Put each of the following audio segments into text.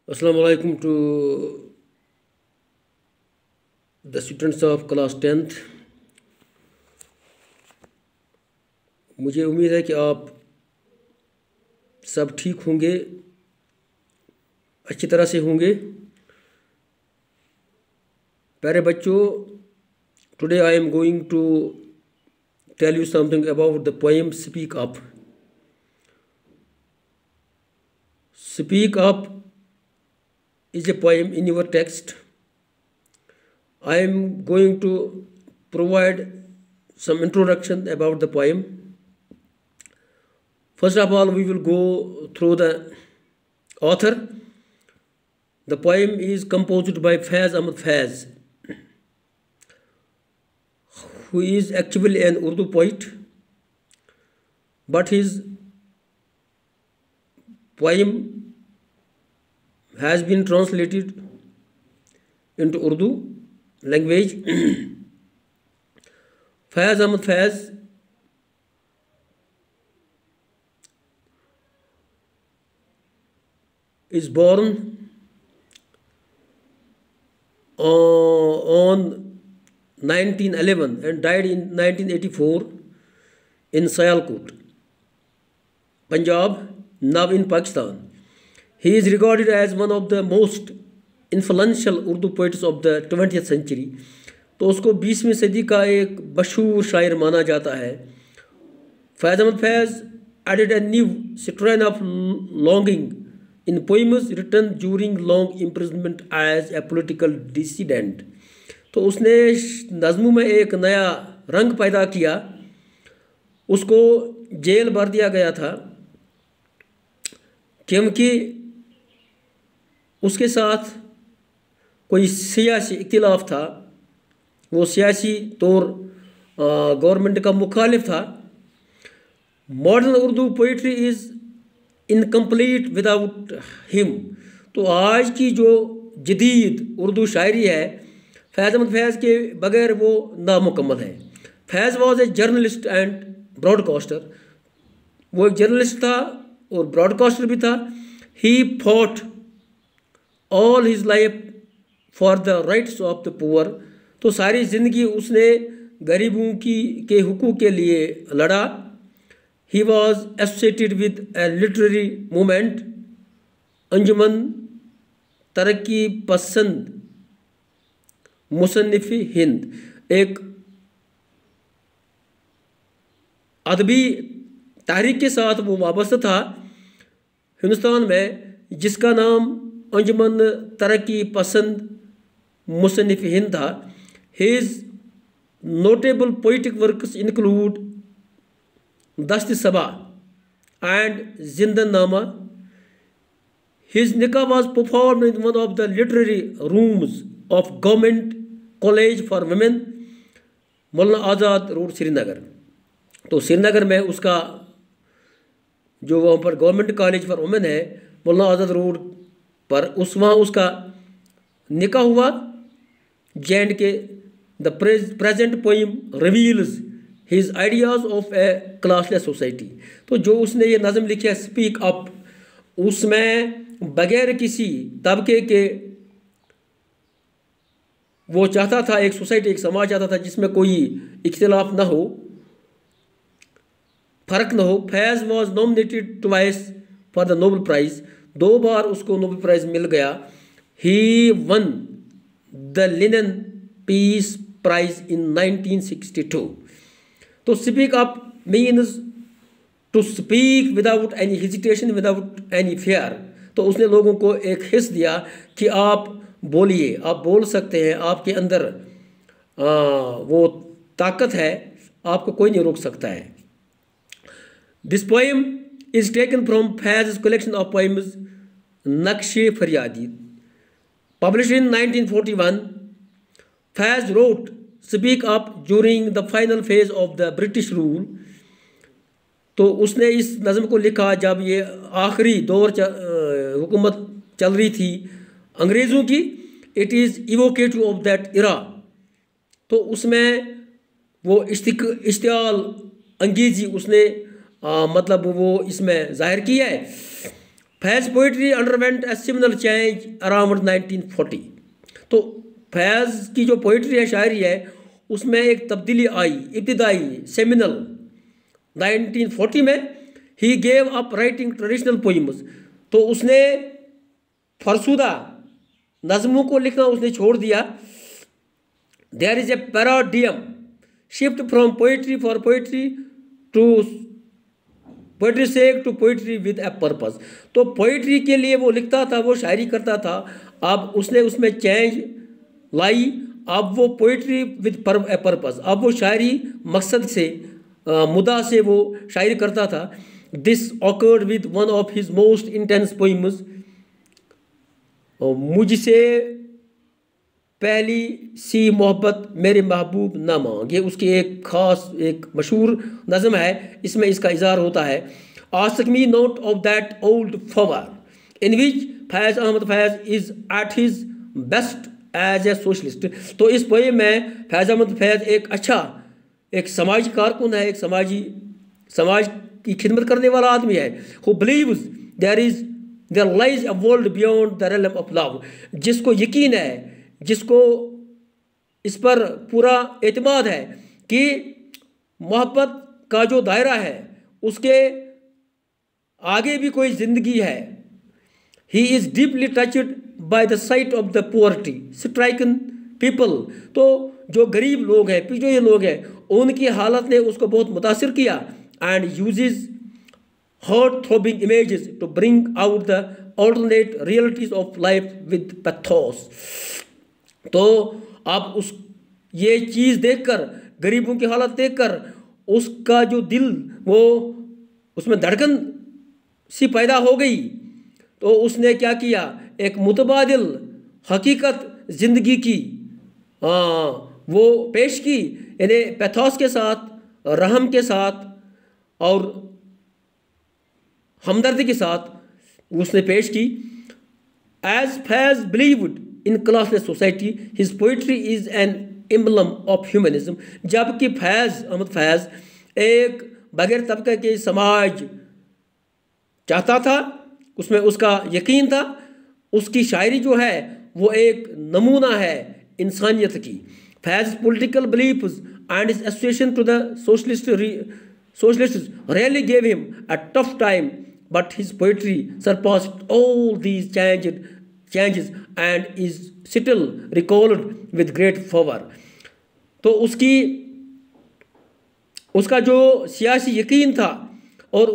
Assalamu alaikum to the students of class 10th। मुझे उम्मीद है कि आप सब ठीक होंगे, अच्छी तरह से होंगे। प्यारे बच्चों, today I am going to tell you something about the poem Speak Up। Speak Up is a poem in your text. I am going to provide some introduction about the poem. First of all, we will go through the author. The poem is composed by Faiz Ahmad Faiz, who is actually an Urdu poet, but his poem has been translated into Urdu language. Faiz Ahmad Faiz is born on 1911 and died in 1984 in Sialkot, Punjab, now in Pakistan. He is regarded as one of the most influential Urdu poets of the 20th century. तो उसको 20वीं सदी का एक मशहूर शायर माना जाता है। फैज़ अहमद फैज़ added a new strain of longing in poems written during long imprisonment as a political dissident। तो उसने नज़्मों में एक नया रंग पैदा किया। उसको जेल भर दिया गया था क्योंकि उसके साथ कोई सियासी इख्तिलाफ था। वो सियासी तौर गवर्नमेंट का मुखालिफ था। Modern Urdu poetry is incomplete without him. तो आज की जो जदीद उर्दू शायरी है, फैज़ अहमद फैज़ के बगैर वो नामुकम्मल है। Faiz was a journalist and broadcaster. वो एक जर्नलिस्ट था और ब्रॉडकास्टर भी था। He fought all his life for the rights of the poor. तो सारी ज़िंदगी उसने गरीबों के हुकूक के लिए लड़ा। He was associated with a literary movement, अंजुमन तरक्की पसंद मुसन्निफ़ी हिंद, एक अदबी तहरीक के साथ वो वाबस्ता था हिंदुस्तान में, जिसका नाम अंजुमन तरक्की पसंद मुसन्निफ़ी हिंद था। His notable poetic works include दस्त सबा and Zindan Nama. His nikah was performed in one of the literary rooms of Government College for Women, Maulana Azad road, Srinagar. तो श्रीनगर में उसका जो वहाँ पर गवर्नमेंट कॉलेज फॉर वुमेन है, मौलाना आज़ाद रोड पर, वहाँ उसका निकाह हुआ। जैंड के the present poem reveals his ideas of A classless society. तो जो उसने ये नज़म लिखी है स्पीक अप, उसमें बगैर किसी तबके के वो चाहता था एक सोसाइटी, एक समाज चाहता था जिसमें कोई इख्तिलाफ ना हो, फ़र्क ना हो। Faiz was nominated twice for the Nobel Prize. 2 बार उसको नोबल प्राइज़ मिल गया। He won the Lenin Peace Prize in 1962। तो speak up means to speak without any hesitation, without any fear. तो उसने लोगों को एक हिस्स दिया कि आप बोलिए, आप बोल सकते हैं, आपके अंदर वो ताकत है, आपको कोई नहीं रोक सकता है। This poem is taken from Faiz collection of poems Naqshe Faryadi, published in 1941। Faiz wrote speak up during the final phase of the British rule. तो उसने इस नज़म को लिखा जब ये आखिरी दौर हुकूमत चल रही थी अंग्रेज़ों की। It is evocative of that era. तो उसमें वो इश्तियाल अंगेज़ी उसने मतलब वो इसमें ज़ाहिर किया है। फैज़ poetry underwent a similar change around 1940। तो फैज़ की जो पोइट्री है, शायरी है, उसमें एक तब्दीली आई, इब्तिदाई सेमिनल 1940 में। He gave up writing traditional poems, तो उसने फरसुदा नज़मों को लिखना उसने छोड़ दिया। There is a paradigm shift from poetry for poetry to poetry sake to poetry with a purpose. तो पोइट्री के लिए वो लिखता था, वो शायरी करता था, अब उसने उसमें चेंज लाई, अब वो पोइट्री विद ए पर्पस, अब वो शायरी मकसद से, मुद्दा से वो शायरी करता था। This awkward with one of his most intense poems, मुझसे पहली सी मोहब्बत मेरे महबूब ना मांग, ये उसकी एक ख़ास एक मशहूर नज़म है, इसमें इसका इज़हार होता है। Ask me not of that old flower in which Faiz Ahmad Faiz is at his best as a socialist. तो इस पोएम में फैज़ अहमद फैज़ एक अच्छा, एक समाजी कारकुन है, एक समाज की खिदमत करने वाला आदमी है। Who believes there lies a world beyond the realm of love, जिसको यकीन है, जिसको इस पर पूरा एतमाद है कि मोहब्बत का जो दायरा है उसके आगे भी कोई ज़िंदगी है। He is deeply touched by the site of the poverty stricken people, तो जो गरीब लोग हैं, पिछड़े लोग हैं, उनकी हालत ने उसको बहुत मुतासिर किया। And uses heart throbbing images to bring out the alternate realities of life with pathos. तो आप उस ये चीज़ देखकर, गरीबों की हालत देखकर, उसका जो दिल वो उसमें धड़कन सी पैदा हो गई। तो उसने क्या किया, एक मुतबादिल हकीकत ज़िंदगी की वो पेश की, यानी पैथोस के साथ, रहम के साथ और हमदर्दी के साथ उसने पेश की। As Faiz believed in classless society his poetry is an emblem of humanism, जबकि फैज़ अहमद फैज़ एक बगैर तबके के समाज चाहता था, उसमें उसका यकीन था। उसकी शायरी जो है वो एक नमूना है इंसानियत की। Faiz political beliefs and his association to the socialists really gave him a tough time, but his poetry surpassed all these changes and is still recalled with great fervor। तो उसका जो सियासी यकीन था और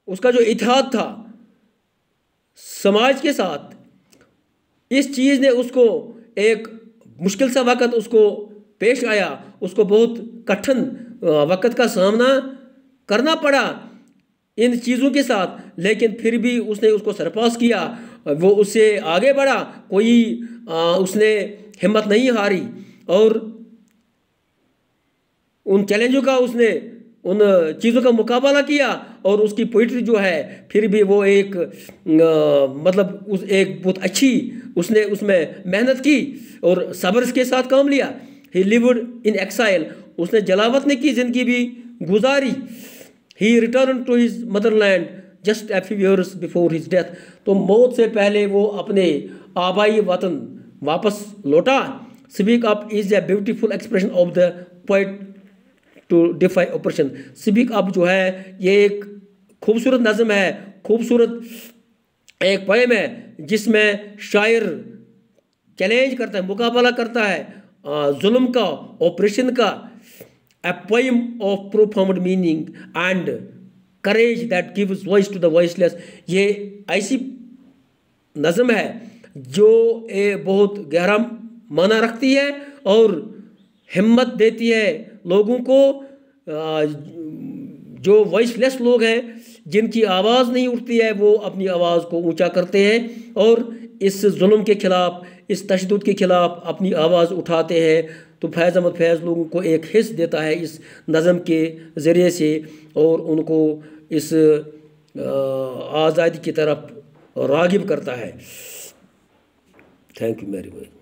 उसका जो इत्तेहाद था समाज के साथ, इस चीज़ ने उसको एक मुश्किल सा वक़्त उसको पेश आया, उसको बहुत कठिन वक़्त का सामना करना पड़ा इन चीज़ों के साथ, लेकिन फिर भी उसने उसको सरपास किया, वो उससे आगे बढ़ा, कोई उसने हिम्मत नहीं हारी और उन चैलेंजों का उसने उन चीज़ों का मुकाबला किया। और उसकी पोइट्री जो है फिर भी वो एक मतलब उस एक बहुत अच्छी, उसने उसमें मेहनत की और सब्र के साथ काम लिया। ही लिव्ड इन एक्साइल, उसने जलावतने की ज़िंदगी भी गुजारी। He return to his motherland just a few years before his death, तो मौत से पहले वो अपने आबाई वतन वापस लौटा। Speak up is a beautiful expression of the poet to defy oppression. Speak up जो है ये एक खूबसूरत नज़म है, खूबसूरत एक पोएम है जिसमें शायर चैलेंज करता है, मुकाबला करता है जुल्म का, ऑपरेशन का। A poem of profound meaning and courage that gives voice to the voiceless. ये ऐसी नज़म है जो बहुत गहरा माना रखती है और हिम्मत देती है लोगों को, जो वॉइसलेस लोग हैं, जिनकी आवाज़ नहीं उठती है, वो अपनी आवाज़ को ऊंचा करते हैं और इस जुल्म के ख़िलाफ़, इस तशद्दुद के ख़िलाफ़ अपनी आवाज़ उठाते हैं। तो फैज़ अहमद फैज़ लोगों को एक हिस्स देता है इस नज़म के ज़रिए से और उनको इस आज़ादी की तरफ राग़िब करता है। Thank you very much.